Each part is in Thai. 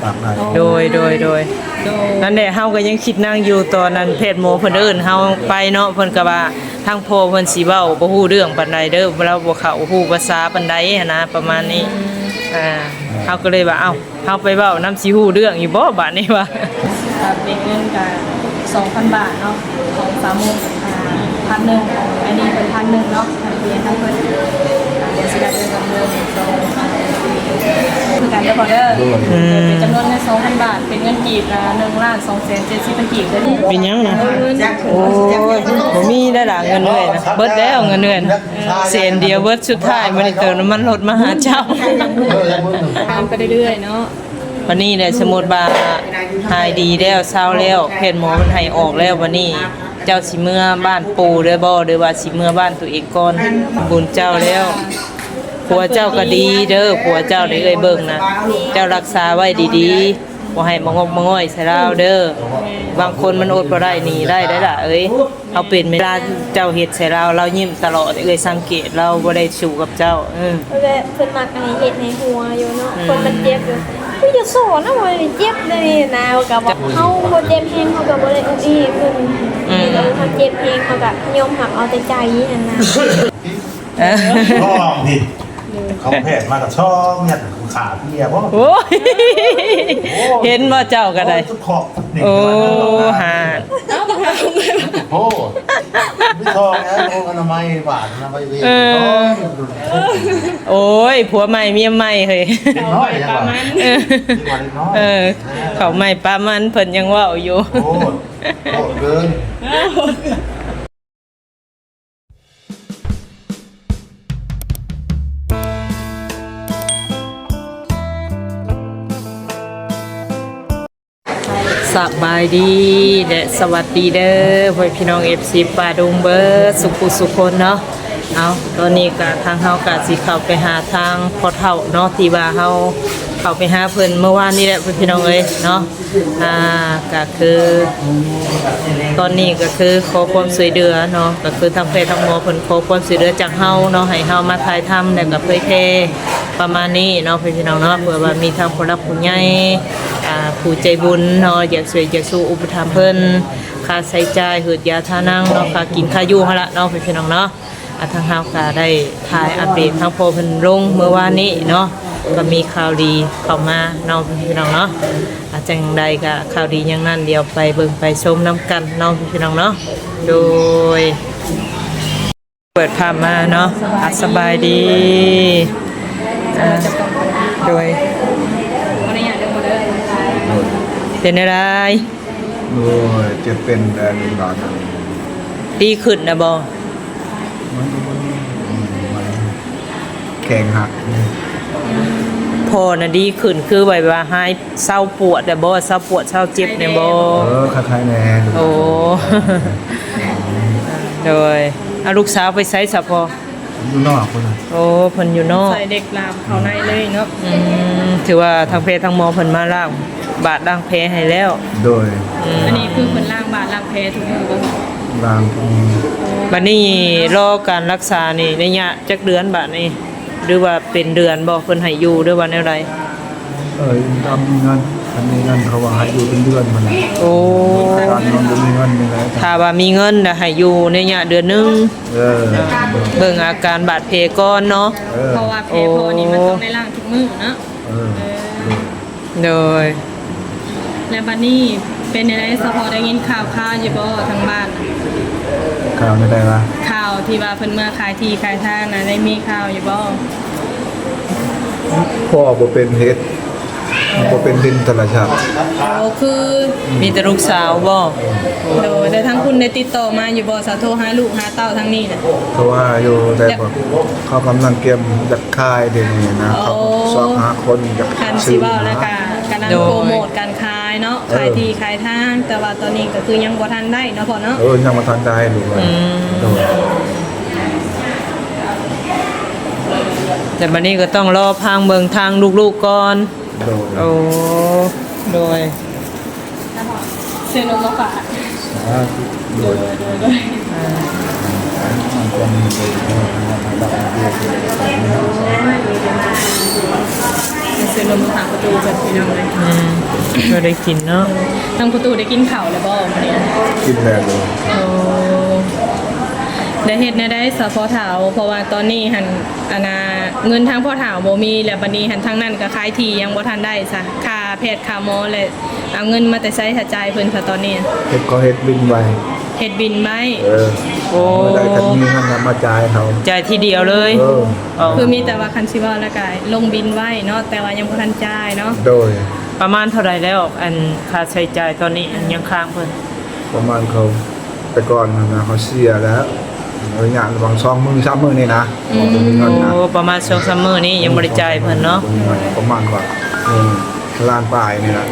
ปากได้โดยนั่นแหละเฮาก็ยังคิดนั่งอยู่ตอนนั้นเพจโมเพิ่นเอิ้นเฮาไปเนาะเพิ่นก็ว่าทางพ่อเพิ่นสิเว้าบ่ฮู้เรื่องปานใดเด้อเราบ่เข้าฮู้ภาษาปานใดหันนะประมาณนี้เฮาก็เลยว่าเอ้าเฮาไปเว้านำสิฮู้เรื่องอยู่บ่บัดนี้ว่าเป็นเงินก็ 2,000 บาทเนาะของสามโมง1,000อันนี้เป็น1,000เนาะเรียนทั้งเพิ่นเดี๋ยวสิได้เงินเดือนคือการเดอร์เดอร์เป็นจำนวนเงิน 2,000 บาทเป็นเงินกีบละ1,270,000 กีบได้เป็นหยังนะโอ้ยบ่มีได้ล่ะเงินเลยนะเบิดแล้วเงินเดือนเสียนเดียวเบิดสุดท้ายมื้อนี้เติมน้ำมันรถมาหาเจ้าตามไปเรื่อยๆเนาะวันนี้เนี่ยสมมุติว่าหายดีแล้วเศร้าแล้วเพจหมอมันให้ออกแล้ววันนี้เจ้าสิเมื่อบ้านปู่เด้อบ่หรือว่าสิเมื่อบ้านตัวเองก่อนบุญเจ้าแล้วผัวเจ้าก็ดีเด้อผัวเจ้าได้เอ่ยเบิ่งนะเจ้ารักษาไว้ดีๆบ่ให้มางกมาง่อยใส่เราเด้อบางคนมันอดบ่ได้หนีได้ล่ะเอ้ยเอาเป็นเวลาเจ้าเฮ็ดใส่เรายิ้มตลอดเอ้ยสังเกตเราบ่ได้สู้กับเจ้าเพิ่นมักให้เฮ็ดให้หัวอยู่เนาะคนมันเจ็บอยู่คือจะสอนนะว่าเจ็บเลยนะก็บอกเฮาบ่เจ็บแฮงเฮาก็บ่ได้อุอีเพิ่นถ้าเจ็บแฮงเฮาก็ยอมหักเอาแต่ใจนั่นน่ะช่องผิดเขาแพทย์มากับช่องเนี่ยขาเพียบ่โอ้ยเห็นบ่เจ้าก็ได้โอ้หาโอ้ไม่ช่องนะโอ้อนามัยบาทอนามัยเวรโอ้ยผัวใหม่เมียใหม่เฮ้ยน้อยจังหวะเขาใหม่ปลามันเพิ่นยังว่าอยู่โอ้เกินสบายดีและสวัสดีเด้อพี่น้อง FC ป่าดงเบิร์ดสุขคนเนาะเอาตอนนี้ก็ทางเฮาก็สิเข้าไปหาทางพ่อเฒ่าเนาะที่ว่าเฮาเข้าไปหาเพิ่นเมื่อวานนี้แหละพี่น้องเอ้ยเนาะก็คือตอนนี้ก็คือขอความช่วยเหลือเนาะก็คือทางเพจทางหมอเพิ่นขอความช่วยเหลือจากเฮาเนาะให้เฮามาถ่ายทำแล้วก็เผยแพร่ประมาณนี้เนาะพี่น้องเนาะเผื่อว่ามีทางผู้รับผู้ใหญ่ผู้ใจบุญเนาะอยากช่วยอยากสู้อุปถัมภ์เพิ่นค่าใช้จ่ายหืดยาทานั่งเนาะค่ากินค่าอยู่หั่นละเนาะพี่น้องเนาะทางเฮาก็ได้ถ่ายอัปเดตทางโพเพิ่นลงเมื่อวานนี้เนาะก็มีข่าวดีเข้ามาเนาะพี่น้องเนาะจังใดก็ข่าวดีอย่างนั้นเดี๋ยวไปเบิ่งไปชมนํกันเนาะพี่น้องเนาะโดยเปิดภาพมาเนาะสบายดีโดยเป็นอะไรโอ้ยเจ็บเป็นแต่หนึ่งหลอดดีขึ้นนะบอแข็งหักพอนะดีขึ้นคือแบบว่าหายเศร้าปวดแต่บอเศร้าปวดเศร้าเจ็บเนี่ยบอคล้ายๆแน่โอ้โดยเอาลูกสาวไปใช้สับพออยู่นอกคนโอ้เพิ่นอยู่นอกใส่เด็กลามเขาในเลยเนาะถือว่าทางเพศทางหมอเพิ่นมาล้างบาดล้างแผลให้แล้วโดยอันนี้คือเพิ่นล้างบาดล้างแผลทุกมื้อบ่ล้างบัดนี้รอการรักษานี่ระยะจักเดือนบาดนี้หรือว่าเป็นเดือนบ่เพิ่นให้อยู่หรือว่าแนวใดทำงานเขาว่าให้อยู่เป็นเดือนมันโอ้การนอนบ่มีเงินนี่แหละถ้าว่ามีเงินน่ะให้อยู่ในระยะเดือนนึงเบิ่งอาการบาดแผลก่อนเนาะเพราะว่าแผลพอนี่มันต้องได้ล้างทุกมื้อเนาะโดยและบัดนี้เป็นอะไรสะพอได้ยินข่าวอยู่บ่ทางบ้านข่าวไม่ได้ว่าข่าวที่ว่าเพิ่นมาขายที่ขายทางน่ะได้มีข่าวอยู่บ่พ่อบ่เป็นเฮ็ดบ่เป็นดินธรรมชาติโอ้คือมีแต่ลูกสาวบ่โดยแต่ทั้งคุณได้ติดต่อมาอยู่บ่สาโทรหาลูกหาเต้าทั้งนี้น่ะเพราะว่าอยู่แต่แบบเขากำลังเก็บจักคายเดี๋ยวนี้นะเขาสอบหาคนจักกันสิเว้าแล้วก็กำลังโปรโมทการขายเนาะขายที่ขายทางแต่ว่าตอนนี้ก็คือยังบ่ทันได้เนาะพ่อเนาะยังบ่ทันได้ดูว่าโดยแต่บัดนี้ก็ต้องรอพังเบิ่งทางลูกๆก่อนโอ้โดยเสื้อนมมาฝากโดยส ซื้อนมมาฝากประตูเพิ่นพี่น้องเลย ก็ได้กินเนาะ ทางประตูได้กินข้าวแล้วบ่มื้อนี้ กินแล้วเลย โอ้ได้เฮ็ดแน่ได้สะพอถาวเพราะว่าตอนนี้หันอาณาเงินทางพ่อถาวบ่มีแล้วบัดนี้หันทางนั้นก็ขายที่ยังบ่ทันได้ซะค่าแพทย์ค่าหมอเลยเอาเงินมาแต่ใช้ถ้าจ่ายเพิ่นซะตอนนี้ เฮ็ดก็เฮ็ดบินไว้ เฮ็ดบินไหม โอ้ เมื่อใดคันมีเงินนำมาจ่ายเขา จ่ายทีเดียวเลย คือมีแต่ว่าคันสิว่าแล้วก็ลงบินไว้เนาะแต่ว่ายังบ่ทันจ่ายเนาะ โดย ประมาณเท่าไหร่แล้วอันค่าใช้จ่ายตอนนี้อันยังค้างเพิ่น ประมาณเขาแต่ก่อนนะเขาเสียแล้วงานบาง2 มื้อ3 มื้อนี่นะบ่มีเงินนะ โอ้ประมาณ2-3มื้อนี้ยังบ่ได้จ่ายเพิ่นเนาะ ประมาณว่าล้านปลายนี่ล่ะ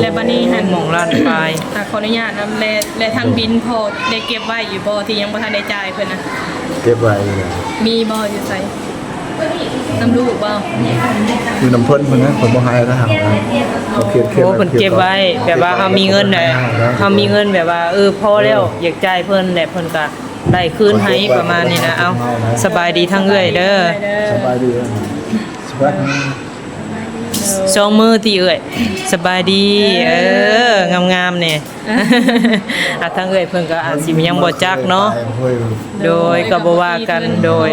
และบัดนี้หัน หม่องล้านปลาย ขออนุญาตนำและทางบินพอได้เก็บไว้อยู่บ่ที่ยังบ่ทันได้จ่ายเพิ่นน่ะ เก็บไว้เลย มีบ่อยู่ไสนำลูกบ่ คือน้ำเพิ่นเพิ่นนั้นคนบ่ให้นะฮะเขาเขียน โอ้เพิ่นเก็บไว้แบบว่าเฮามีเงินน่ะเฮามีเงินแบบว่าพอแล้วอยากจ่ายเพิ่นแหละเพิ่นก็ได้คืนให้ประมาณนี้นะเอาสบายดีทั้งเอื้อยเด้อ สบายดีสบายดี สองมือที่เอื้อยสบายดีงามๆเนี่ยทั้งเอื้อยเพิ่นก็อาจสิยังบ่จักเนาะโดยก็บ่ว่ากันโดย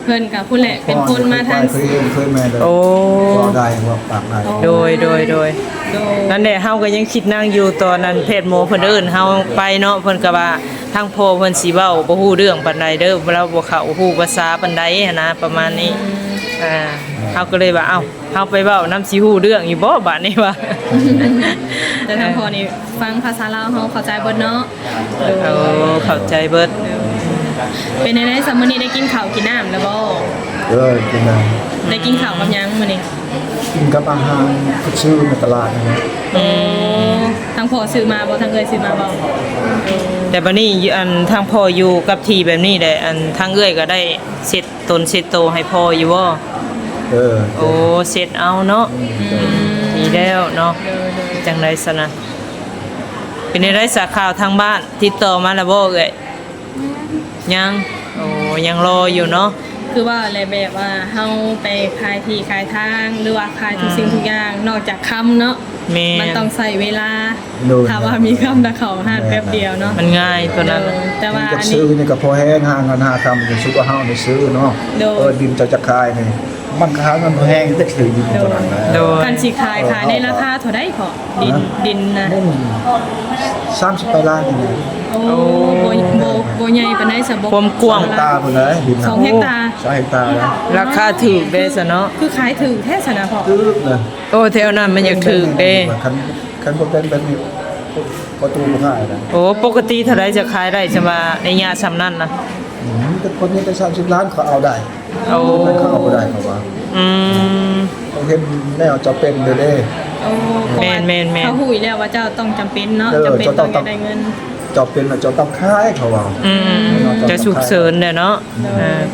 เพิ่นก็ผู้แหละเป็นคนมาทาง เคยแม่เลย โอ้ ได้ว่าปากได้ โดย โดย นั่นแหละเฮาก็ยังคิดนั่งอยู่ตอนนั้นเพจโมเพิ่นเอิ้นเฮาไปเนาะเพิ่นก็ว่าทางพ่อเพิ่นสิเว้าบ่ฮู้เรื่องปานใดเด้อเราบ่เข้าฮู้ภาษาปานใดหันนะประมาณนี้เฮาก็เลยว่าเอ้าเฮาไปเว้านำสิฮู้เรื่องอยู่บ่บัดนี้ว่า แต่ทางพอนี่ฟังภาษาลาวเฮาเข้าใจเบิดเนาะ โอ้เข้าใจเบิด เป็นในซัมมื้อนี้ได้กินข้าวกินน้ำแล้วบ่ กินนะ ได้กินข้าวกับหยังมื้อนี้ กินกับอาหารก็ซื้อในตลาดนะ ทางพ่อซื้อมาบ่ทางเอ้ยซื้อมาบ่ แต่บัดนี้อันทางพ่ออยู่กับที่แบบนี้ได้อันทางเอื้อยก็ได้เสร็จตนเสร็จโตให้พ่ออยู่บ่ โอ้เสร็จเอาเนาะดีแล้วเนาะจังได๋ซะนะเป็นได้สาข่าวทางบ้านติดต่อมาแล้วบ่เอ่ยยังโอ้ยังรออยู่เนาะ คือว่าอะไรแบบว่าเฮาไปขายที่ขายทางหรือว่าขายทุกสิ่งทุกอย่างนอกจากคำเนาะ แม่ มันต้องใส่เวลาถ้าว่ามีคำตะเขาหาดแป๊บเดียวเนาะ มันง่ายตัวนั้น แต่ว่า จะ อัน ซื้ นี้ อนี่ก็พอแห้งห่างกัน5 คำเป็นซุปว่าเฮานี่ซื้อเนาะดินจะคายนี่มันขายมันแห้งแต่ถือดินตัวนั้น โดย การสิขายในราคาเท่าใดพอดินนะ 30 ไปล้านนี่ โอ้บ่ใหญ่ปานใดซะบ่ ความกว้าง ตาพุ่นเลยดิน 2เฮกตาร์ 2เฮกตาร์แล้ว ราคาถูกเด้ซะเนาะ คือขายถึงแท้สนะพอ ตึ๊บเลย โอ้แถวนั้นมันอยากถูกเด้ คันบ่เป็นแบบนี้ประตูบ่ขายนะ โอ้ปกติเท่าใดจะขายได้จะว่าในยาซำนั้นนะ แต่คนนี้ไป30 ล้านเขาเอาได้ โอ้ เขาเอาบ่ได้เขาว่า อืม เขาเห็นแนวจะเป็นเด้ โอ้ แม่นๆๆ เขาหูยแล้วว่าเจ้าต้องจำเป็นเนาะจำเป็นต้องได้เงิน จะเป็นแล้วจะต้องขายเขาว่า จะฉุกเฉินเด้อเนาะ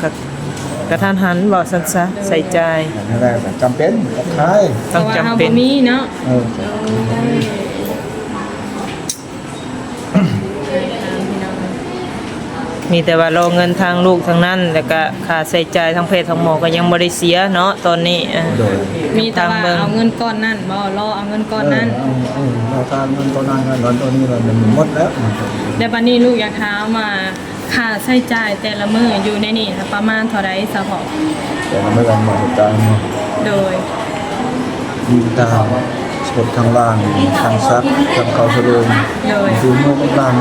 ก็กระทันหันบ่ซั่นซะใส่ใจ นั่นแหละจำเป็นต้องขาย ต้องจำเป็น มีเนาะ เออ มีแต่ว่ารอเงินทางลูกทางนั้นแล้วก็ค่าใช้จ่ายทางเพศทางหมอก็ยังบ่ได้เสียเนาะตอนนี้ โดย มีแต่ว่าเอาเงินก้อนนั่นบ่รอเอาเงินก้อนนั้น เราทานมันตัวนั้นเงินร้อนตัวนี้มันหมดแล้ว เดี๋ยวบัดนี้ลูกอยากถามมาค่าใช้จ่ายแต่ละมื้ออยู่ในนี่ประมาณเท่าใดซะพอ แต่เราไม่กันมาใจมา โดย ดีตาสดทางล่างทางซักทางเขาสะดวกคือโมกล่าง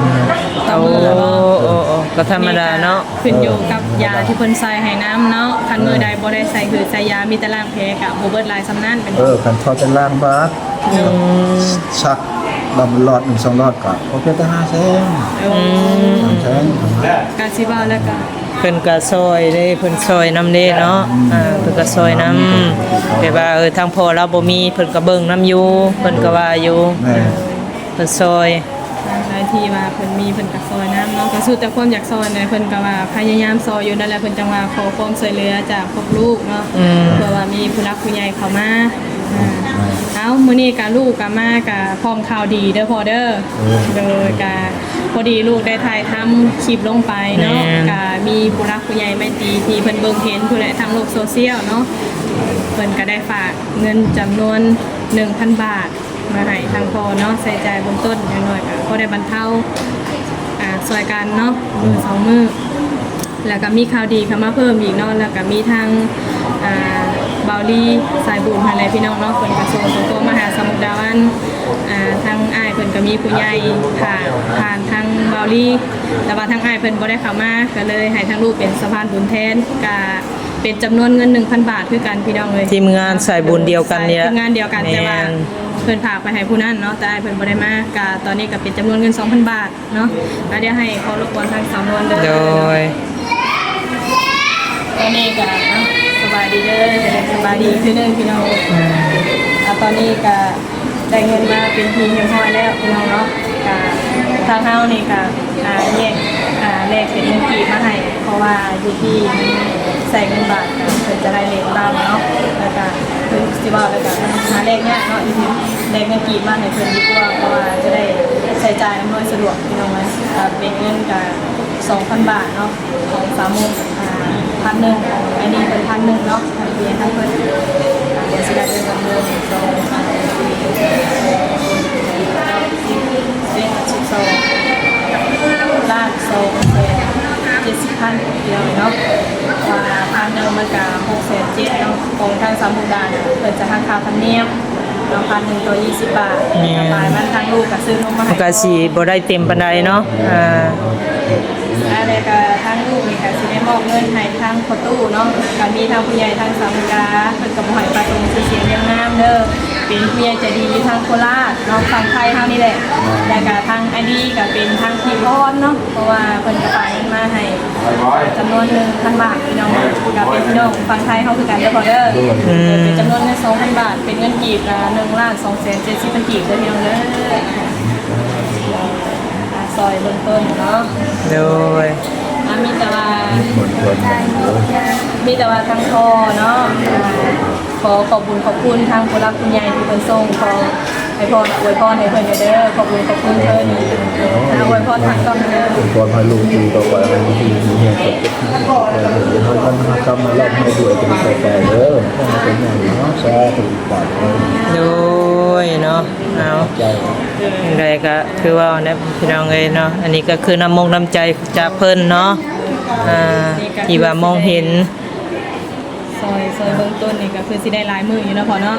ต่อ โอ้ มื้อละบ่ โอ้ก็ธรรมดาเนาะ ขึ้นอยู่กับยาที่เพิ่นใส่ให้น้ำเนาะคันมื้อใดบ่ได้ใส่คือใส่ยามีแต่ล้างแผลก็บ่เบิดหลายสำนั้นเป็น คันพอเป็นล่างบาทซักลำหลอด1-2หลอดก็โอเคแต่5 แสน3 แสน ก็สิว่าแล้วก็ เพิ่นก็ซอยเด้เพิ่นซอยนำเด้เนาะเพิ่นก็ซอยนำแต่ว่าทางพ่อเราบ่มีเพิ่นก็เบิ่งนำอยู่เพิ่นก็ว่าอยู่ แม่ เพิ่นซอย หลายที่ว่าเพิ่นมีเพิ่นก็ซอยน้ำเนาะก็สู้แต่ความอยากซอยเนี่ยเพิ่นก็ว่าพยายามซอยอยู่นั่นแหละเพิ่นจังว่าขอความช่วยเหลือจากพวกลูกเนาะเพื่อว่ามีผู้รักผู้ใหญ่เข้ามาเอามื้อนี้ก็ลูกก็มาก็พร้อมข่าวดีเด้อพ่อเด้อโดยก็พอดีลูกได้ถ่ายทำคลิปลงไปเนาะก็มีผู้รักผู้ใหญ่ไม่ตีที่เพิ่นเบิ่งเห็นผู้ใดทางโลกโซเชียลเนาะ เพิ่นก็ได้ฝากเงินจำนวน 1,000 บาทมาให้ทางพ่อเนาะใส่ใจเบื้องต้นอย่างน้อยก็พอได้บรรเทาซอยกันเนาะมือสองมือแล้วก็มีข่าวดีเข้ามาเพิ่มอีกเนาะแล้วก็มีทางเบาลีสายบุญอะไรพี่น้องเนาะเพิ่นก็ส่งตัวมาหาสมุทรดาวันทางอ้ายเพิ่นก็มีผู้ใหญ่ผ่านทางเบาลีแต่ว่าทางอ้ายเพิ่นบ่ได้เข้ามาก็เลยให้ทางลูกเป็นสะพานบุญแทนก็เป็นจำนวนเงิน 1,000 บาทคือกันพี่น้องเลย ทีมงานสายบุญเดียวกันเนี่ย ทีมงานเดียวกันแต่ว่าเพิ่นฝากไปให้ผู้นั้นเนาะแต่อ้ายเพิ่นบ่ได้มาก็ตอนนี้ก็เป็นจำนวนเงิน 2,000 บาทเนาะก็เดี๋ยวให้ขอรบกวนทางสำนวนเด้อ โดย ตอนนี้ก็สบายดีเด้อจะได้สบายดีขึ้นเด้อพี่น้องตอนนี้ก็ได้เงินมาเป็นทีเรียบร้อยแล้วพี่น้องเนาะก็ทางเฮานี่ก็แยกเลขเป็นเงินกีบมาให้เพราะว่าอยู่ที่ใส่เงินบาทก็เพิ่นจะได้เลขตามเนาะแล้วก็เพิ่นสิว่าแล้วก็หาเลขเนี้ยเนาะอีกทีเลขเงินกีบมาให้เพิ่นดีกว่าเพราะว่าจะได้ใช้จ่ายอำนวยสะดวกพี่น้องมั้ยเป็นเงินก็ 2,000 บาทเนาะของสามมุก1,000อันนี้เป็น1,000เนาะเรียนทั้งเพิ่นเดี๋ยวสิได้เป็นจำนวนล้าน270,000เดียวเนาะว่า1,000มันก็670,000เนาะของทางสามมุกดาเพิ่นจะทางค่าธรรมเนียม1,000ตัว20 บาทบายมันทางลูกก็ซื้อนมมาให้ ก็สิบ่ได้เต็มปานใดเนาะอะไรก็ทางลูกนี่ค่ะสิได้มอบเงินให้ทางพ่อตู้เนาะก็มีทางผู้ใหญ่ทางสามกาเพิ่นก็บ่ให้ปาตรงเสียงยังงามเด้อเป็นผู้ใหญ่ใจดีอยู่ทางโคราชเนาะฝั่งไทยเฮานี่แหละแล้วก็ทางอดีก็เป็นทางพี่พรเนาะเพราะว่าเพิ่นก็ฝากเงินมาให้จำนวน 1,000 บาทพี่น้องก็เป็นพี่น้องฝั่งไทยเฮาคือกันเด้อพ่อเด้อเป็นจำนวนเงิน 2,000 บาทเป็นเงินกีบละ1,270,000กีบเด้อพี่น้องเด้อซอยเบื้องต้นเนาะ โดย มีแต่ว่าทางพ่อเนาะขอบคุณทางผู้รักคุณยายที่เพิ่นส่งขอให้พ่ออวยพรให้เพิ่นเด้อขอบคุณเพิ่นอวยพรทางต้องเด้อ ก่อนให้ลูกดีต่อไปให้ลูกดีมีเหตุเกิดขึ้นเขาทำกรรมมาแล้วให้ด้วยเป็นต่อไปเด้อให้เป็นอย่างเนาะสาธุปาธุ โดยเนาะเอา ใจ อย่างไรก็คือว่าเนี่ยพี่น้องเอ้ยเนาะอันนี้ก็คือน้ำใจจากเพิ่นเนาะที่ว่ามองเห็น ซอยเบื้องต้นนี่ก็คือสิได้หลายมื้ออยู่เนาะพ่อเนาะ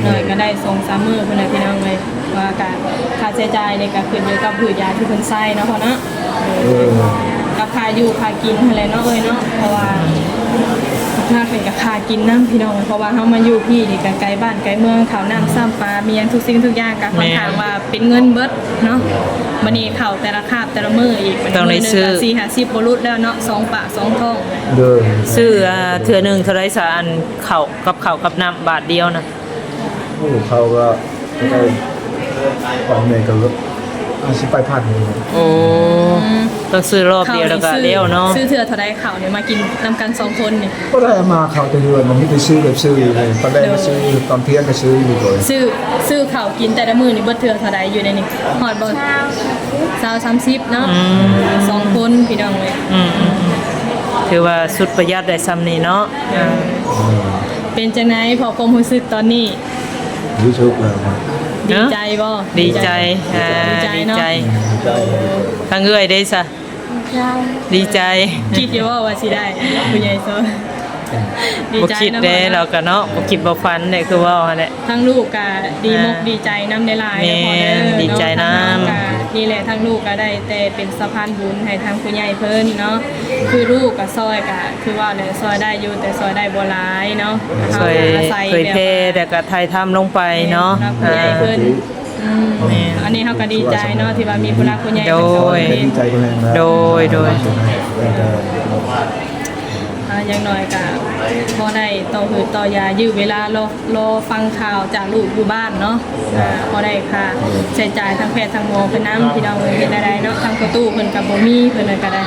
หน่อยก็ได้2-3มื้อเพิ่นน่ะพี่น้องเลยว่าการค่าใช้จ่ายนี่ก็ขึ้นอยู่กับผืนยาที่เพิ่นใช้เนาะพ่อเนาะกับค่าอยู่ค่ากินอะไรเนาะเอ้ยเนาะเพราะว่าถ้าเป็นกับค่ากินน้ำพี่น้องเพราะว่าเฮามาอยู่พี่นี่ก็ไกลบ้านไกลเมืองข้าวน้ำซ้ำปลามีหยังทุกสิ่งทุกอย่างก็ค่อนข้างว่าเป็นเงินเบิดเนาะมื้อนี้ข้าวแต่ละคาบแต่ละมื้ออีกมัน4-50บ่รุดแล้วเนาะ2ปาก2ท้อง เด้อ ซื้อเทื่อหนึงเท่าไรซะอันข้าวกับน้ำบาทเดียวนะ ผู้เขาก็ได้ความเหนื่อยก็ลดสิไปพัน โอ้ต้องซื้อรอบเดียวแล้วก็เลี้ยวเนาะ ซื้อเถื่อเท่าใดข้าวเนี่ยมากินนำกัน2คนนี่ ก็ได้มาเขาจะเดือนมันไม่ได้ซื้อแบบซื้อเลยตอนแรกก็ซื้อตอนเที่ยงก็ซื้ออยู่เลย ซื้อข้าวกินแต่ละมื้อนี่เบิดเถื่อเท่าใดอยู่ในนี่ฮอดบ่20-30เนาะ2คนพี่น้องเอ้ย ถือว่าสุดประหยัดได้ซ้ำนี่เนาะ เป็นจังได๋พอความรู้สึกตอนนี้ รู้สึกเลยครับ ดีใจบ่ ดีใจดี เนาะ ใจ ใจ ทางเอ้ยได้ซะดีใจ คิดอยู่ว่าสิได้ผู้ใหญ่โซดี บ่ ใจ คิด นะ เด้เราก็เนาะบ่คิดบ่ฝันได้คือว่าแหละ ทั้งลูกก็ดีมกดีใจนำในหลายพอเด้อ ดีใจนำ นี่แหละทั้งลูกก็ได้แต่เป็นสะพานบุญให้ทางผู้ใหญ่เพิ่นเนาะคือลูกก็ซอยก็คือว่าเลยซอยได้อยู่แต่ซอยได้บ่หลายเนาะ เคยเพแต่ก็ไทยทำลงไปเนาะ ผู้ใหญ่เพิ่นอันนี้เฮาก็ดีใจเนาะที่ว่ามีผู้รักผู้ใหญ่ โดย ดีใจคนแรงนะ โดย อย่างน้อยก็พอได้ต่อหือต่อยายื้อเวลารอฟังข่าวจากลูกอยู่บ้านเนาะพอได้ค่ะใช้จ่ายทั้งแพทย์ทั้งหมอเพิ่นนำพี่น้องเอ้ยเฮ็ดได้เนาะทางประตูเพิ่นก็บ่มีเพิ่นก็ได้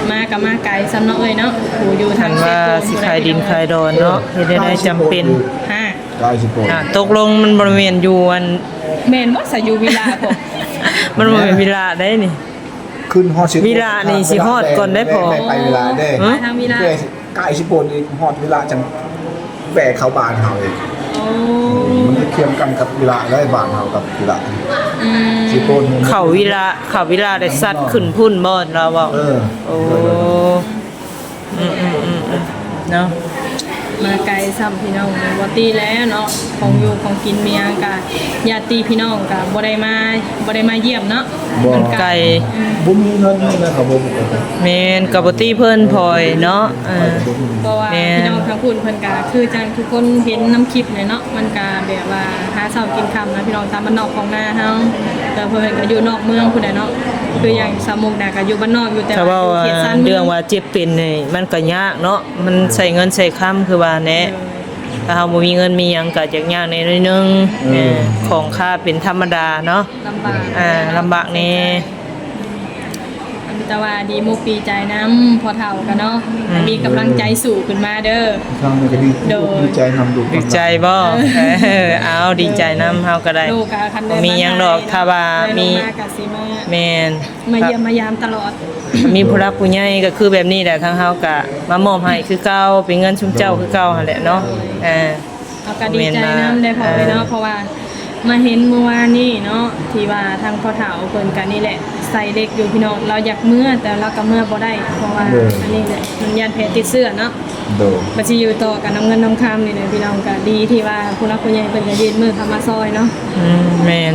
มาก็มาไกลซ้ำเนาะเอ้ยเนาะผู้อยู่ทาง ว่าสิขายดินขายดอนเนาะเฮ็ดได้จำเป็น ได้สิโปร ตกลงมันบ่แม่นอยู่อัน แม่นบ่สอยู่วิลาบ่ มันบ่แม่นเวลาได้นี่ ขึ้นฮอดสิ เวลานี่สิฮอดก่อนได้พอ ไปเวลาได้ ทางวิลา ใกล้สิโปรอีกฮอดเวลาจัง แหวกเขาบ้านเฮาเอง โอ้ มันเคียงกันกับเวลาได้บ้านเฮากับเวลา อืม สิโปน เขาวิลาได้สัตว์ขึ้นพุ่นบ่เราเว้า โอ้เนาะ มาไกลซ้ำพี่น้องบ่ตีแล้วเนาะของอยู่ของกินมีหยังก็ญาติพี่น้องก็บ่ได้มาเยี่ยมเนาะ ไก่ บ่มีเงินนะครับผม แม่นก็บ่ตีเพิ่นพลอยเนาะเพราะว่า แม่ พี่น้องทั้งคุณเพิ่นก็คือจังทุกคนเห็นน้ำคลิปเนี่ยเนาะมันก็แบบว่าหาเช้ากินค่ำนะพี่น้องตามบ้านนอกของนาเฮาแต่เพิ่นก็อยู่นอกเมืองพุ่นน่ะเนาะคืออย่างสามมุกน่ะก็อยู่บ้านนอกอยู่แต่ ถ้า ว่า ว่า อยู่เขตซ่านเมื เรื่ อ อง งว่าเจ็บเป็นนี่มันก็ยากเนาะมันใช้เงินใช้คำคือว่าแน่ถ้าเฮาบ่มีเงินมีหยังก็จักยากในน้อยนึงของค่าเป็นธรรมดาเนาะ ลำบาก ลำบากแน่ แต่ว่าดีมุกดีใจน้ำพอเฒ่ากันเนาะมีกำลังใจสู่ขึ้นมาเด้อ ทางนี้ก็ดีใจนำดู ดีใจบ่เอาดีใจนำเฮาก็ได้ ลูกก็คันเดิน มีหยังดอกถ้าว่ามี มากะสิมา แม่น มาเยี่ยมมายามตลอด มีผู้รักผู้ใหญ่ก็คือแบบนี้แหละทางเฮาก็มามอบให้คือเก่าเป็นเงินชุมเจ้าคือเก่าหั่นแหละเนาะเราก็ดีใจน้ำได้พอไปเนาะเพราะว่ามาเห็นเมื่อวานนี่เนาะที่ว่าทางพ่อเฒ่าเพิ่นกันนี่แหละใส่เด็กอยู่พี่น้องเราอยากเมื่อแต่เราก็เมื่อบ่ได้เพราะว่าอันนี้แหละมันยันแผลติดเสื้อเนาะ โด บัดสิอยู่ต่อกันน้ำเงินน้ำคำนี่เลยพี่น้องก็ดีที่ว่าผู้รักผู้ใหญ่เพิ่นก็ยืนมือเข้ามาซอยเนาะ แม่น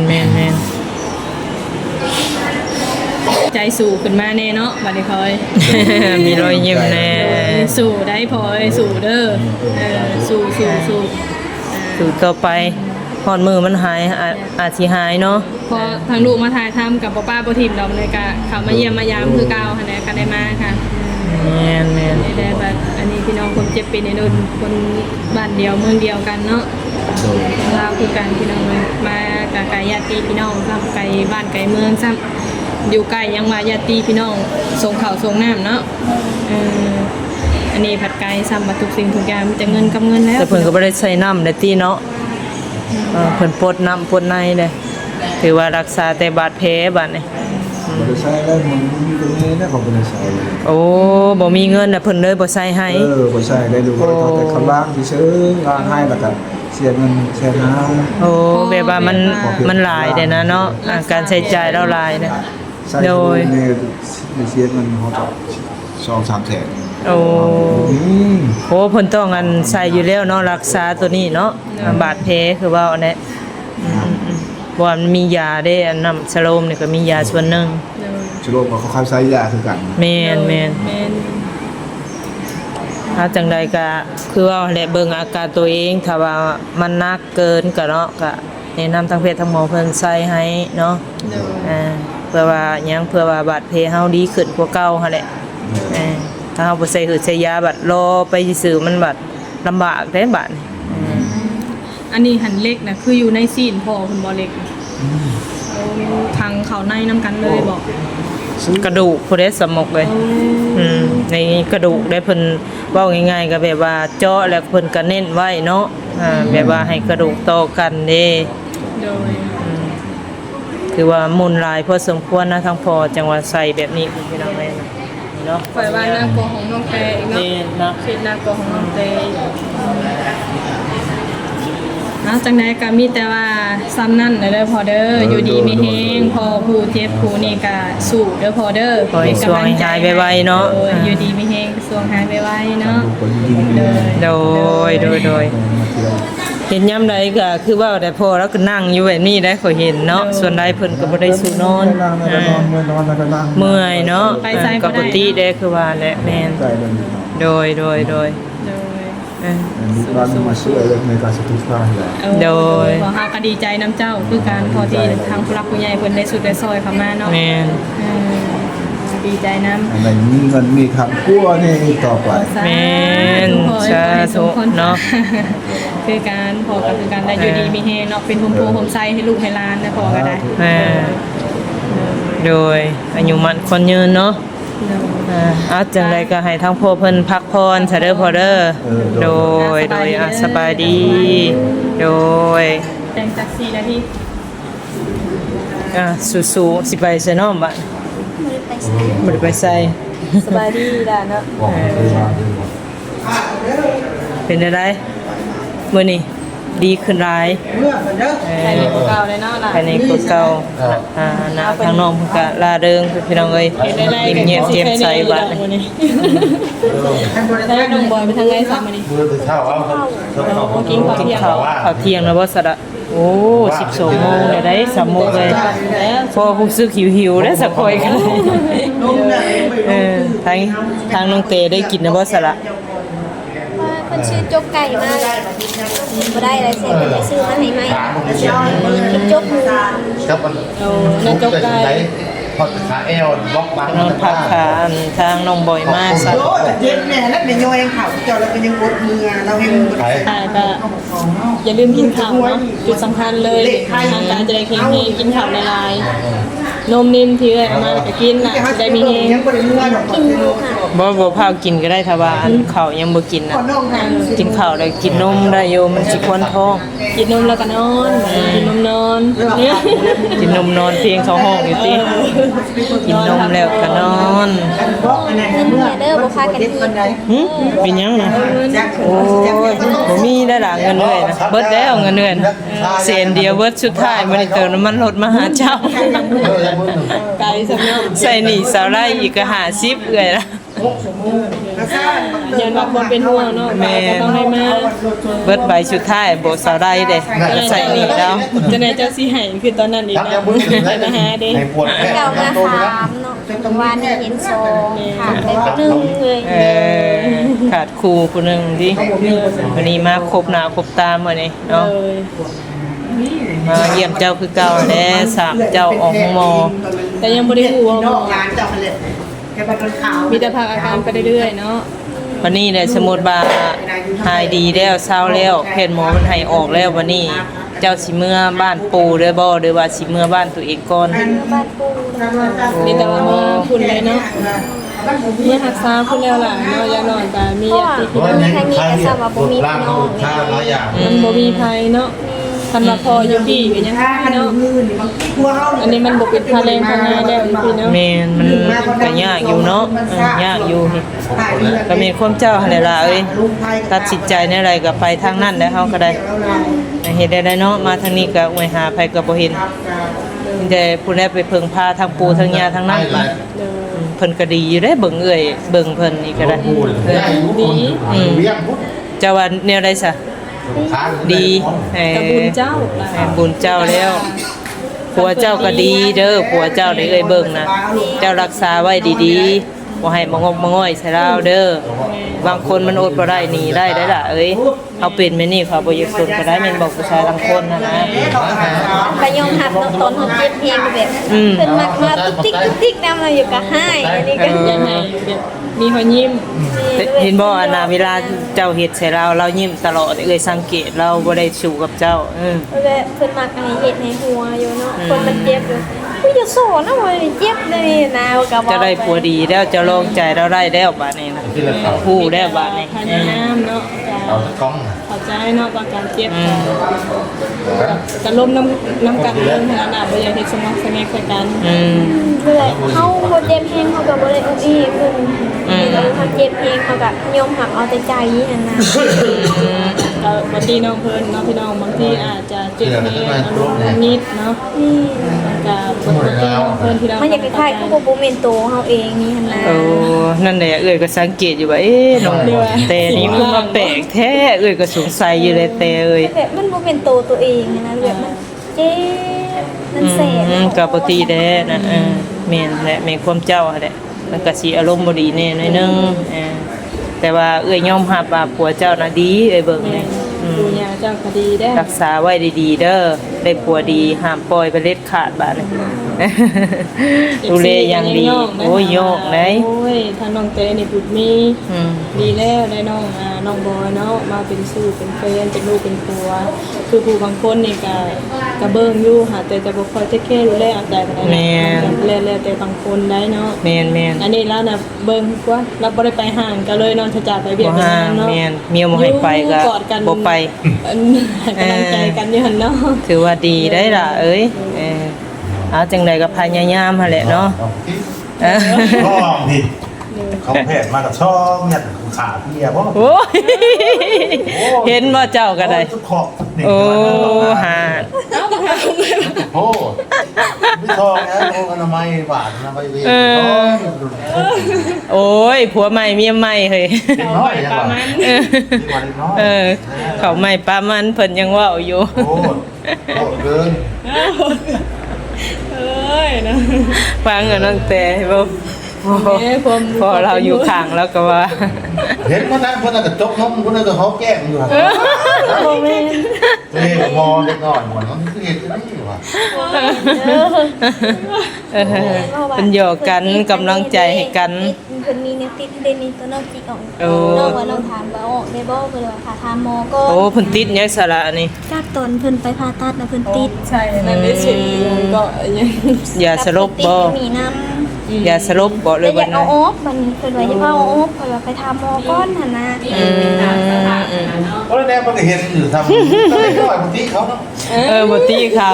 ใจสู่ขึ้นมาแน่เนาะบัดนี้พอย มีรอยยิ้มแน่ สู่ได้พอยสู่เด้อสู่ สู่ต่อไปฮอดมือมันหายอาจสิหายเนาะ พอทางลูกมาถ่ายทำกับป้าบ่ทิมดอกเลยก็เขามาเยี่ยมมายามคือเก่าหั่นแหละก็ได้มาค่ะ แม่น ได้แบบอันนี้พี่น้องคนเจ็บเป็นในนุ่นคนบ้านเดียวเมืองเดียวกันเนาะ โด ลาวคือกันพี่น้องเลยมากับไก่ญาติพี่น้องซ้ำไก่บ้านไก่เมืองซ้ำอยู่ใกล้ยังว่าญาติพี่น้องส่งข้าวส่งน้ำเนาะอันนี้ผัดไก่ซ้ำบัดทุกสิ่งทุกอย่างมีแต่เงินกับเงินแล้ว แต่เพิ่นก็บ่ได้ใส่น้ำได้ติเนาะเพิ่นปดน้ำปดในเด้ถือว่ารักษาแต่บาดแผลบัดนี้ บ่ได้ใช้แล้วมันมีตรงนี้นะของบ่ได้ใช้ โอ้บ่มีเงินน่ะเพิ่นเลยบ่ใส่ให้ บ่ใช้ได้ดูว่าเขาแต่ข้างล่างที่ซื้องานให้แล้วก็เสียเงินเสียน้ำ โอ้แบบว่ามันหลายเด้นะเนาะการใช้จ่ายเราหลายเด้ ใส่โดยเสียเงินเขาก็2-3แสน โอ้ นี่ โหเพิ่นต้องอันใส่อยู่แล้วเนาะรักษาตัวนี้เนาะบาดแผลคือว่าอันนี้บ่ว่ามันมียาเด้อันน้ำสโลมนี่ก็มียาส่วนหนึง ชุโรก็เขาใช้ยาคือกัน แม่นถ้าจังใดก็คือว่าแหละเบิ่งอาการตัวเองถ้าว่ามันหนักเกินก็เนาะก็แนะนำทางแพทย์ทางหมอเพิ่นใส่ให้เนาะเพื่อว่าบาดแผลเฮาดีขึ้นกว่าเก่าหั่นแหละถ้าเฮาบ่ใส่หืดใส่ยาบัดรอไปซื่อๆมันบัดลำบากเด้บัดนี้ อันนี้หันเล็กนะคืออยู่ในซีนพ่อคุณบอเล็กทางเขาในน้ำกันเลยบอก กระดูกผู้ใดสมกเลยในกระดูกได้เพิ่นเว้าง่ายๆก็แบบว่าเจาะแล้วเพิ่นก็เน้นไว้เนาะแบบว่าให้กระดูกต่อกันเด้ โดย คือว่ามุนหลายพอสมควรนะทั้งพอจังหวัดใส่แบบนี้พี่น้องแม่เนาะ ปล่อยว่าหน้ากลัวของน้องเตอีกเนาะ นี่เนาะ คิดหน้ากลัวของน้องเตจังไดก็มีแต่ว่าซ้ำนั่นเด้อพอเด้ออยู่ดีมีแฮงพอผู้เจ็บผู้นี่ก็สู้เด้อพอเด้อ ขอให้สวงให้หายไวๆเนาะ อยู่ดีมีแฮงสวงหายไวๆเนาะ โดยเห็นยามใดก็คือว่าแต่พอแล้วก็นั่งอยู่แบบนี้ได้ขอยเห็นเนาะส่วนใดเพิ่นก็บ่ได้สู้นอน นอนแล้วก็นั่ง เมื่อยเนาะก็ปกติได้คือว่าแหละแม่น ใจเลย โดย โดย ลูกหลานมาช่วยในการสตุสร้างแหละ โดย ขอเฮาก็ดีใจน้ำเจ้าคือการพอที่ทางผู้รักผู้ใหญ่เพิ่นได้สุดได้ซอยเข้ามาเนาะ แม่น ดีใจน้ำ อะไรมีเงินมีคำกู้นี่ต่อไป แม่นสาธุเนาะ คือการพอกับคือการได้อยู่ดีมีเฮเนาะเป็นโฮมโปรโฮมไซให้ลูกให้หลานนะพอก็ได้ โดยอายุมันคนยืนเนาะจังไดก็ให้ทั้งพ่อเพิ่นพักพรซะเด้อพ่อเด้อโดยสบายดีโดย แต่งจาก4นาที สู้ๆสิไปไสเนาะบัดบ่ได้ไปไส สบายดีล่ะเนาะ บอกเลยว่า เป็นได้ มื้อนี้ดีขึ้นหลาย ใครในกว่าเก่าเลยเนาะล่ะ ภายในคือเก่านะทางน้องเพิ่นก็ลาเริงพี่น้องเอ้ยยิ้มแย้มแจ่มใสบัดนี้ ได้น้องบอยไปทางไงสักมื้อนี้ มือถือเช้าเอา กินข้าว กิน เที่ยง ข้าวข้าวเที่ยงแล้วบ่สะดะโอ้12โมงเลยได้3โมงเลยพอรู้สึกหิวๆแล้วสักคอยกันทางน้องเตได้กินแล้วบ่สะดะ ว่าเพิ่นชื่อจกไก่มากบ่ได้อะไรเสร็จเพิ่นไปซื้อมาให้ใหม่กินจกหมู ครับมันพอขาเอวบล็อกบัง นอนพักขาทางน้องบ่อยมากซะ โอ้แต่เย็นแม่แล้วแม่ย่อยยังเผาเจ้าแล้วก็ยังกดมือเราให้มือ ขาย ก็อย่าลืมกินข้าวเนาะจุดสำคัญเลยทางการจะได้แข็งแรงกินข้าวในลายนมนิ่มที่เอ้ยเอามาก็กินน่ะจะได้มีแรง ยังบ่ได้มือดอก กินอยู่ค่ะ บ่พากินก็ได้ถ้าว่าอันข้าวยังบ่กินน่ะ น้องทาน กินข้าวแล้วกินนมได้อยู่มันสิควนท้อง กินนมแล้วก็นอนกินนมนอนเนี่ย กินนมนอนเพียงเขาห้องอยู่ติกินนมแล้วก็นอน บอกอันนั้น เงิน เมื่อ เนี่ยเด้อบ่พากัน เด็ด กิ คน น ใด เป็นหยังนะ แจ็ค โอ้ยบ่มีได้ล่ะเงินเดือนนะเบิดแล้วเงินเดือนเสียนเดียวเบิดสุดท้ายมันเติมน้ำมันรถมาหาเจ้า ไก่สำเนา ใส่หนีสาวไร่อีกก็50เอื้อยละ ยันว่าคนเป็นห่วงเนาะก็ต้องได้มา เบิดใบสุดท้ายบ่สาวไร่เด้ใส่หนีแล้ว จะไหนเจ้าสิให้คือตอนนั้นอีก ทับ นะ ยังมือถือ ไป ได้ มาหาเด้ ในปวดแค่ เก่ามา โตไปแล้ว 3เนาะตรงวันนี้เห็น2ค่ะไปก็1เลย ขาดครูผู้หนึงดิวันนี้มาครบหน้าครบตามื้อนี้ เล เนาะ ย มาเยี่ยมเจ้าคือเก่าแล้สามเจ้าออกหมอ แต่ยังบ่ได้ฮู้ว่า น้องงานเจ้าเลยแกไปเป็นข่าว มีแต่พักอาการไปเรื่อยๆเนาะ วันนี้เนี่ยสมมุติว่าหายดีแล้วเศร้าแล้วแพทย์หมอมันให้ออกแล้ววันนี้ เจ้าสิเมื่อบ้านปู่เด้อบ่หรือว่าสิเมื่อบ้านตัวเองก่อน บ้านปู มีแต่ว่ามาพุ่นเลยเนาะเมื่อรักษาพุ่นแล้วล่ะเนาะอย่านอนก็มีญาติพี่น้อง ทางนี้ก็ทราบว่าบ่มีพี่น้องค่าหลายอย่าง มันบ่มีภัยเนาะคันว่าพออยู่พี่ก็ยัง ถ้าขน เนาะ มมือนี่บางทีกลัวเฮา อันนี้มันบ่เป็นค่าแรงค่างานแล้วพี่เนาะ แม่นมันก็ยากอยู่เนาะยากอยู่นี่ก็มีความเจ้าหั่นแหละล่ะเอ้ยตัดสินใจในอะไรก็ไปทางนั้นแล้วเฮาก็ได้เฮ็ดได้เนาะมาทางนี้ก็อวยหาไผก็บ่เห็นมีแต่ผู้ใดไปเพิ่งพาทางปู่ทางย่าทางนั้นมาเพิ่นก็ดีอยู่เด้เบิ่งเอ้ยเบิ่งเพิ่นนี่ก็ได้ดีเวียง เจ้าว่าแนวใดซะดีเอ กับบุญเจ้าล่ะ บุญเจ้าแล้วผัวเจ้าก็ดีเด้อผัวเจ้าได้เอ้ยเบิ่งนะเจ้ารักษาไว้ดีๆบ่ให้มางกมาง่อยใส่เราเด้อบางคนมันอดบ่ได้หนีได้ล่ะเอ้ยเอาเป็นแม่นี่เขาบ่อยากสนก็ได้แม่นบอกผู้ชายบางคนนะ ก็ยอมรับเนาะตอนเฮาเจ็บเพลงแบบเพิ่นมักมาตุ๊กติ๊กนำเราอยู่ก็ให้อันนี้ก็ อยากให้แบบมีรอยยิ้ม เห็นบ่อันน่ะเวลาเจ้าเฮ็ดใส่เราเรายิ้มตลอดเอ้ยสังเกตเราบ่ได้สู้กับเจ้าเพิ่นมักให้เฮ็ดให้หัวอยู่เนาะคนมันเจ็บอยู่กูจะสอนนะว่าเจ็บเลยนะก็บ่ จะได้ผัวดีแล้วจะลองใจเราได้แล้วบัดนี้นะฮู้แล้วบัดนี้ พยายามเนาะ เอากล้อง เข้าใจเนาะว่าการเจ็บจะล้มน้ำกันเรื่องขนาดน่ะบ่อยากเฮ็ดสมองสแนกใส่กัน คือเฮาบ่เจ็บเพลงเฮาก็บ่ได้อุ้อีเพิ่นเราทำเจ็บเพลงเฮาก็ยอมรับเอาแต่ใจหั่นนะ ก็บางทีน้องเพิ่นเนาะพี่น้องบางทีอาจจะเจ็บแค่อารมณ์นิดเนาะ นี่ ก็ปกติน้องเพิ่นที่เรา มันอยากคล้ายๆคือบ่แม่นโตเฮาเองนี่หั่นนะ โอ้นั่นแหละเอ้ยก็สังเกตอยู่ว่าน้องแต่นี่คือมาแปลกแท้เอ้ยก็สงสัยอยู่เลยแต่เอ้ย แบบมันบ่เป็นโตตัวเองนะแบบมันเจ็บมันแสบ ก็ปกติแด้นะแม่นแหละแม่นความเจ้าแหละมันก็สิอารมณ์บ่ดีแน่หน่อยนึงแต่ว่าเอ้ยยอมรับว่าผัวเจ้าน่ะดีเอ้ยเบิ่งนี่ ดูยาเจ้าคดีได้ รักษาไว้ดีๆเด้อได้ผัวดีห้ามปล่อยไปเล็ดขาดบาดนี้ดูแลอย่างดีโอ้ยโยกไหน โอ้ยถ้าน้องเต้นี่บุญมี ดีแล้วได้น้องน้องบอยเนาะมาเป็นสู้เป็นแฟนเป็นลูกเป็นผัวคือผู้บางคนนี่ก็เบิ่งอยู่หาแต่จะบ่ค่อยเทคแคร์ดูแลเอาใจปานใดแล้วแต่บางคนได้เนาะ แม่น อันนี้แล้วน่ะเบิ่งกว่าเราบ่ได้ไปห่างกันเลยนอนทะจาไปเวีย บ่ ก ห่าง เนาะ แม่นเมียบ่ให้ไปก็ กอดกัน บ่ไป ให้กำลังใจกันอยู่หั่นเนาะ ถือว่าดีได้ล่ะเอ้ยเอาจังไดก็พยายามหั่นแหละเนาะ ลองดิ เขาแพทย์มากับช่องเนี่ยขาเพียบ่ โอ้ยเห็นบ่เจ้าก็ได้ ทุกขอบนี่ โอ้หา โอ้ไม่ทองนะโอ้อนามัยบาทอนามัยเวท โอ้ยผัวใหม่เมียใหม่เฮ้ย น้อยยังไง เออเขาใหม่ปลามันเพิ่นยังเว้าอยู่ โอ้โหเกิน เอ้ยนะ ฟังกับน้องแต่บ่พอเราอยู่ข้างแล้วก็ว่า เห็นคนนั้นก็จกน้องคนนั้นก็เขาแก้มอยู่ครับเฮ้ยมองเล็กน้อยหมดน้องคือเห็นที่นี่ว่ะ เป็นหยอกกันกำลังใจให้กัน เพิ่นมีแนวติดเดนนี่ตัวน้องจิกออก โอ้ น้องว่าน้องถามว่าออกได้บ่เพิ่นว่าผ่าทามหมอก็ โอ้เพิ่นติดยังสาระนี่ จากตนเพิ่นไปผ่าตัดแล้วเพิ่นติด ใช่นั่นได้สิก็ยัง อย่าสลบบ่ มีน้ำ อย่าสลบบ่เล เลย ยอ บ่ ยากเอา นะ ออกมันเพิ่นว่าอย่าเอาออกเพิ่นว่าไปทามหมอก่อนหั่นนะ เพราะแน่มันก็เห็นอยู่ทำก็ไม่น้อยบางทีเขาเนาะ บ่ตีเขา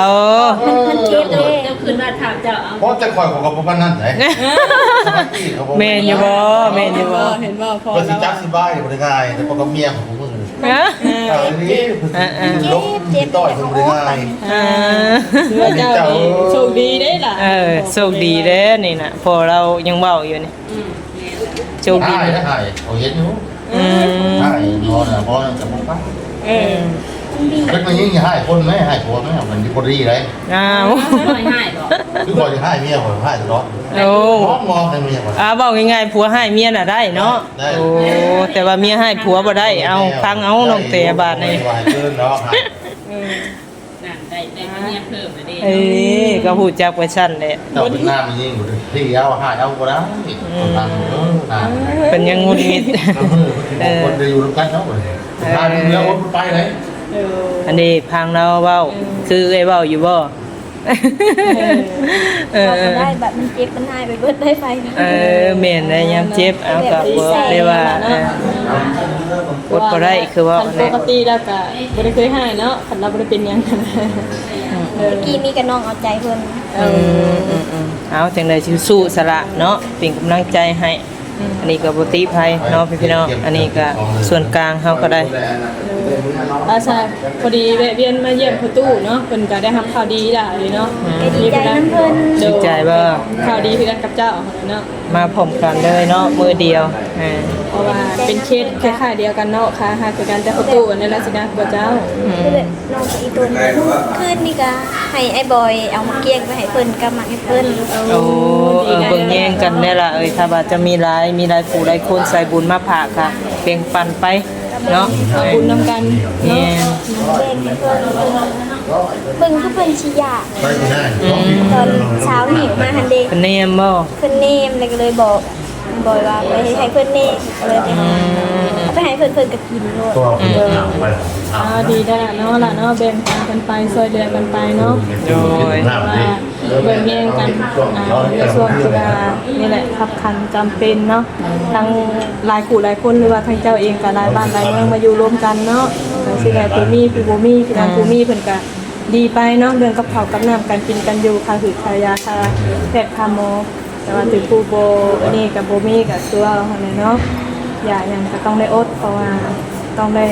มันเจ็บเด้ เพราะจะคอยของกับพวกมันนั่นไหน แม่นอยู่บ่แม่นอยู่บ่ เห็นว่าพอ ก็สิ แล้ว จักสิบ้ายบริง่ายแต่พอกับเมียของผมก็คือ ฮะ เอาอันนี้ลบต่อยคนบริง่าย อ่า เรือเจ้านี่โชคดีได้ล่ะ โชคดีเด้นี่น่ะพอเรายังเว้าอยู่นี่โชคดี หาย นะ หายเอาเห็นอยู่ อืม หายนอนพอจะมองไป เออ เป็นมันยิ่งหายคนไหมหายผัวไหมมันมีคนดีไร อ้าว คือก่อนจะหายเมียผมหายตลอด โอ้ มองให้เมียก่อน เว้าง่ายๆผัวให้เมียน่ะได้เนาะ ได้ โอ้แต่ว่าเมียให้ผัวบ่ได้เอาฟังเอาน้องแต่บาดนี่ หายเกินเนาะหาย เอ้ยก็ฮู้จักว่าซั่นแหละ เจ้าเป็นหน้ามันยิ่งกว่าที่เอาหายเอาก็ได้นาน เป็นยังงุนงิด คนจะอยู่ร่วมกันเนาะนานเดียวไปไหน อันนี้พังเราเว้าคือไอ้เว้าอยู่บ่บอกบ่ได้บัดมันเจ็บมันหายไปเบิดได้ไป แม่นได้ยามเจ็บเอาก็บ่ได้ว่าอดบ่ได้คือว่า คันปกติแล้วก็บ่ได้เคยหายเนาะคันเราบ่ได้เป็นหยังกัน เมื่อกี้มีกับน้องเอาใจเพิ่น เอาจังได๋สิสู้สละเนาะเป็นกำลังใจให้ อันนี้ก็บ่ติภัยเนาะพี่น้องอันนี้ก็ส่วนกลางเฮาก็ได้ อาใช่พอดีแวะเวียนมาเยี่ยมพ่อตู้เนาะเพิ่นก็ได้รับข่าวดีล่ะเลยเนาะ ไปดีใจน้ำเพิ่น ดีใจบ่ ข่าวดีคือกันกับเจ้าเนาะ มาพร้อมกันเลยเนาะมือเดียวเพราะว่าเป็นเคสคล้ายๆเดียวกันเนาะค่ะหาคือกันแต่พ่อตู้นั่นแหละสินะบ่เจ้า คือน้องกับอีตุนคืนนี่ก็ให้ไอ้บอยเอามาเกี้ยงไปให้เพิ่นกับมาให้เพิ่น โอ้เบิ่งแย่งกันได้ล่ะถ้าว่าจะมีหลายผู้หลายคนใส่บุญมาผากค่ะเบ่งปันไปเนาะ เอาบุญนำกัน เนี่ย เล่นให้เพิ่นเพิ่นคือเพิ่นสิยา ไปไม่ได้ ตอนเช้าหิวมาหันเด เป็นเนมบ่ เพิ่นเนมเลยก็เลยบอกบอยว่าไปให้เพิ่นเนมเลยไปเอาไปให้เพิ่นก็กินโลด ตัวคุณถามไป ดีได้เนาะล่ะเนาะแบ่งปันกันไปช่วยเหลือกันไปเนาะ โดย ว่าเบิ่งแย่งกันในช่วงที่ว่านี่แหละขับคันจำเป็นเนาะทั้งหลายคู่หลายคนหรือว่าทั้งเจ้าเองกับหลายบ้านหลายเมืองมาอยู่รวมกันเนาะทั้งสิได้ผู้มีผู้บ่มีพี่น้องผู้มีเพิ่นก็ดีไปเนาะเรื่องกับข้าวกับน้ำการกินกันอยู่ค่าหืดค่ายาค่าแพทย์ค่าหมอแต่ว่าถึงผู้บ่อันนี้ก็บ่มีก็ตัวเฮาเนาะอย่าหยังก็ต้องได้อดเพราะว่าต้องได้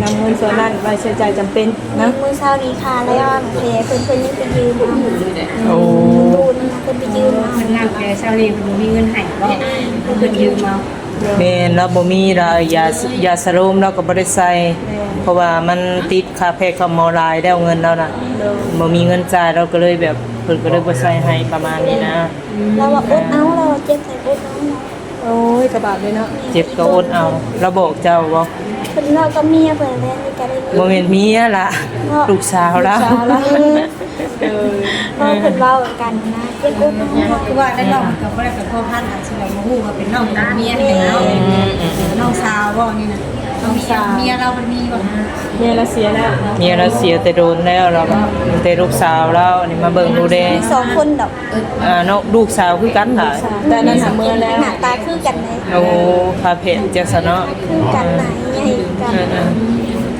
นำเงินส่วนนั้นไว้ใช้จ่ายจำเป็นนะ มื้อเช้านี้ค่ะแล้วเพเพิ่นยังไปยืมเอา โอ้ ดูนเพิ่นไปยืมเอา มันงานแกเช้านี้มันมีเงินให้บ่เพิ่นยืมเอา แม่นเราบ่มีเรายาสโลมเราก็บ่ได้ใส่เพราะว่ามันติดค่าแพทย์กับหมอรายแล้วเงินเราน่ะบ่มีเงินจ่ายเราก็เลยแบบเพิ่นก็เลยบ่ใส่ให้ประมาณนี้นะ เราว่าอดเอาเราเจ็บใส่อดเอา โอ้ยกระบาดเลยเนาะ เจ็บก็อดเอาเราบอกเจ้าบ่ เพิ่นเราก็เมียเพิ่นแล้วนี่ก็ได้ บ่แม่นเมียล่ะลูกสาวเรา เช้าแล้วเออ เราเพิ่นเว้ากันนะเจ็บอดเอา คือว่าได้น้องกับบ่ได้กับพ่อพันธุ์อาจสิว่าบ่ฮู้ว่าเป็นน้องเมียเป็นน้องน้องสาวบ่นี่น่ะน้องสาวเมียเรามันมีบ่ เมียเราเสียแล้ว เมียเราเสียแต่โดนแล้วเราก็แต่ลูกสาวเรานี่มาเบิ่งดูแล มีสองคนดอก น้องลูกสาวคือกันล่ะ แต่นั้นหาเมื่อแล้ว หน้าตาคือกันไหน โอ้พาเพจจังซะเนาะ คือกันไหนใหญ่กัน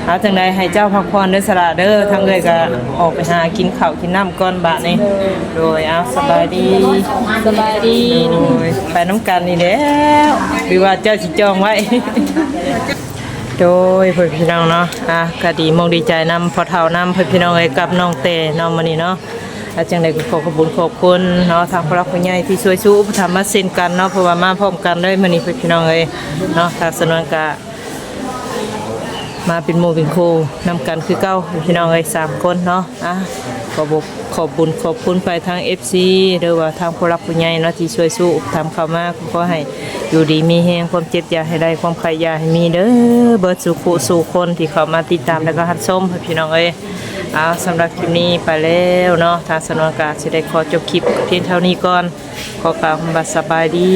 ถ หาจังใดให้เจ้าพักผ่อนเด้อสละเด้อทางเอ้ยก็ออกไปหากินข้าวกินน้ำก่อนบาดนี้โดยเอาสบายดีโดยไปน้ำกันนี่แล้วหรือว่าเจ้าสิจองไว้ โดยเพื่อนพี่น้องเนาะก็ดีมองดีใจนำพอเท่านำเพื่อนพี่น้องเอ้ยกับน้องเตน้องมื้อนี้เนาะจังใดก็ขอขอบคุณเนาะทางผู้รักผู้ใหญ่ที่ช่วยสู้อุปถัมภ์มาเซ็นกันเนาะเพราะว่ามาพร้อมกันเลยมื้อนี้เพื่อนพี่น้องเอ้ยเนาะทางสนวนก็มาเป็นโมเป็นโคนำกันคือเก้าพี่น้องเอ้ย3คนเนาะขอบคุณไปทาง FC หรือว่าทางผู้รักผู้ใหญ่เนาะที่ช่วยสู้อุปถัมภ์เข้ามาขอให้อยู่ดีมีแฮงความเจ็บอย่าให้ได้ความใครอย่าให้มีเด้อเบิดสู่คนที่เข้ามาติดตามแล้วก็รับชมพี่น้องเอ้ยสำหรับคลิปนี้ไปแล้วเนาะทางสนวนกาสิได้ขอจบคลิปเพียงเท่านี้ก่อนขอกล่าวคำว่าสบายดี